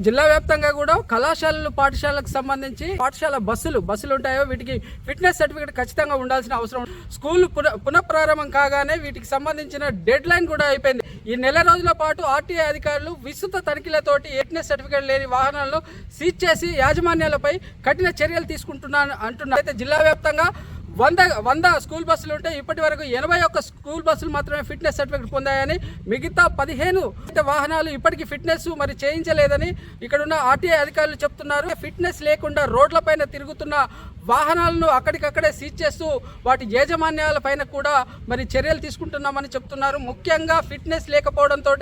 జిల్లా వ్యాప్తంగా కూడా కళాశాలలు పాఠశాలకు సంబంధించి పాఠశాల బస్సులు ఉంటాయో వీటికి ఫిట్నెస్ సర్టిఫికేట్ ఖచ్చితంగా ఉండాల్సిన అవసరం. స్కూల్ పునఃప్రారంభం కాగానే వీటికి సంబంధించిన డెడ్ లైన్ కూడా అయిపోయింది. ఈ నెల రోజుల పాటు ఆర్టీఐ అధికారులు విస్తృత తనిఖీలతోటి ఫిట్నెస్ సర్టిఫికేట్ లేని వాహనాలను సీజ్ చేసి యాజమాన్యాలపై కఠిన చర్యలు అంటున్నారు. అయితే జిల్లా వ్యాప్తంగా 100 స్కూల్ బస్సులు ఉంటే ఇప్పటి వరకు 81 స్కూల్ బస్సులు మాత్రమే ఫిట్నెస్ సర్టిఫికేట్ పొందాయని, మిగతా 15 వాహనాలు ఇప్పటికీ ఫిట్నెస్ మరి చేయించలేదని ఇక్కడున్న ఆర్టీఐ అధికారులు చెప్తున్నారు. ఫిట్నెస్ లేకుండా రోడ్లపైన తిరుగుతున్న వాహనాలను అక్కడికక్కడే సీజ్ చేస్తూ వాటి యాజమాన్యాలపైన కూడా మరి చర్యలు తీసుకుంటున్నామని చెప్తున్నారు. ముఖ్యంగా ఫిట్నెస్ లేకపోవడంతో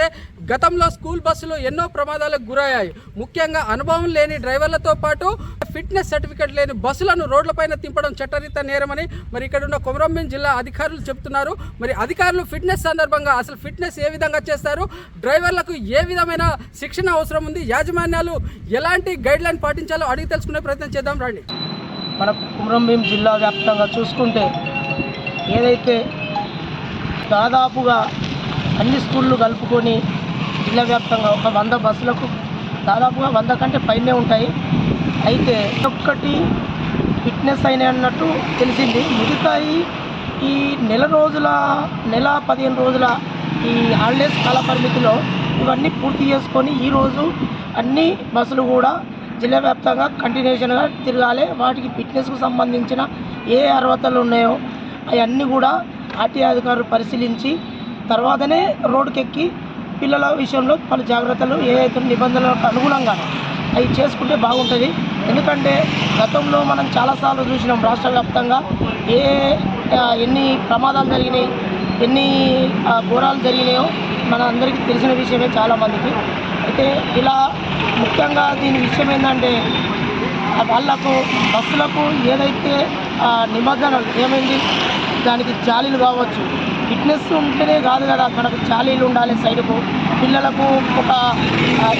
గతంలో స్కూల్ బస్సులు ఎన్నో ప్రమాదాలకు గురయ్యాయి. ముఖ్యంగా అనుభవం లేని డ్రైవర్లతో పాటు ఫిట్నెస్ సర్టిఫికేట్ లేని బస్సులను రోడ్లపైన తింపడం చట్టరీత నేరమని మరి ఇక్కడ ఉన్న కొమరంభీం జిల్లా అధికారులు చెప్తున్నారు. మరి అధికారులు ఫిట్నెస్ సందర్భంగా అసలు ఫిట్నెస్ ఏ విధంగా చేస్తారు, డ్రైవర్లకు ఏ విధమైన శిక్షణ అవసరం ఉంది, యాజమాన్యాలు ఎలాంటి గైడ్ లైన్ పాటించాలో అడిగి తెలుసుకునే ప్రయత్నం చేద్దాం రండి. మన కొమరంభీం జిల్లా వ్యాప్తంగా చూసుకుంటే ఏదైతే దాదాపుగా అన్ని స్కూళ్ళు కలుపుకొని జిల్లా వ్యాప్తంగా ఒక 100 బస్సులకు దాదాపుగా 100 కంటే పైనే ఉంటాయి. అయితే ఒక్కటి ఫిట్నెస్ అయినాయి అన్నట్టు తెలిసింది. మిగతా ఈ నెల 15 రోజుల ఈ హాలిడేస్ కాల పరిమితిలో ఇవన్నీ పూర్తి చేసుకొని ఈరోజు అన్ని బస్సులు కూడా జిల్లా వ్యాప్తంగా కంటిన్యూషన్గా తిరగాలి. వాటికి ఫిట్నెస్కు సంబంధించిన ఏ అర్హతలు ఉన్నాయో అవన్నీ కూడా ఆర్టీఐ అధికారులు పరిశీలించి తర్వాతనే రోడ్డుకెక్కి పిల్లల విషయంలో పలు జాగ్రత్తలు ఏదైతే నిబంధనలకు అనుగుణంగా అవి చేసుకుంటే బాగుంటుంది. ఎందుకంటే గతంలో మనం చాలాసార్లు చూసినాం రాష్ట్ర వ్యాప్తంగా ఎన్ని ప్రమాదాలు జరిగినాయి, ఎన్ని ఘోరాలు జరిగినాయో మన అందరికీ తెలిసిన విషయమే చాలామందికి. అయితే ఇలా ముఖ్యంగా దీని విషయం ఏంటంటే వాళ్ళకు బస్సులకు ఏదైతే నిబంధనలు ఏమైంది, దానికి జాలీలు కావచ్చు, ఫిట్నెస్ ఉంటేనే కాదు కదా, మనకు జాలీలు ఉండాలి సైడ్కు. పిల్లలకు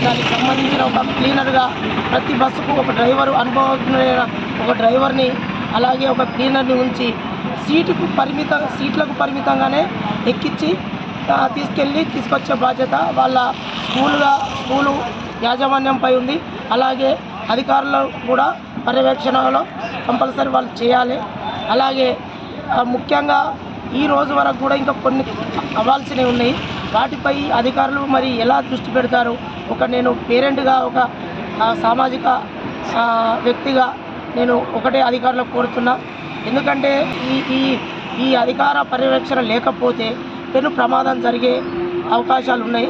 దానికి సంబంధించిన ఒక క్లీనర్గా ప్రతి బస్సుకు ఒక డ్రైవర్, అనుభవజ్ఞులైన ఒక డ్రైవర్ని అలాగే ఒక క్లీనర్ని ఉంచి సీట్లకు పరిమితంగానే ఎక్కించి తీసుకొచ్చే బాధ్యత వాళ్ళ స్కూలు యాజమాన్యంపై ఉంది. అలాగే అధికారులు కూడా పర్యవేక్షణలో కంపల్సరీ వాళ్ళు చేయాలి. అలాగే ముఖ్యంగా ఈ రోజు వరకు కూడా ఇంకా కొన్ని అవ్వాల్సినవి ఉన్నాయి. వాటిపై అధికారులు మరి ఎలా దృష్టి పెడతారు? నేను పేరెంట్గా, ఒక సామాజిక వ్యక్తిగా నేను ఒకటే అధికారులకు కోరుతున్నా. ఎందుకంటే ఈ అధికార పర్యవేక్షణ లేకపోతే పెను ప్రమాదం జరిగే అవకాశాలు ఉన్నాయి.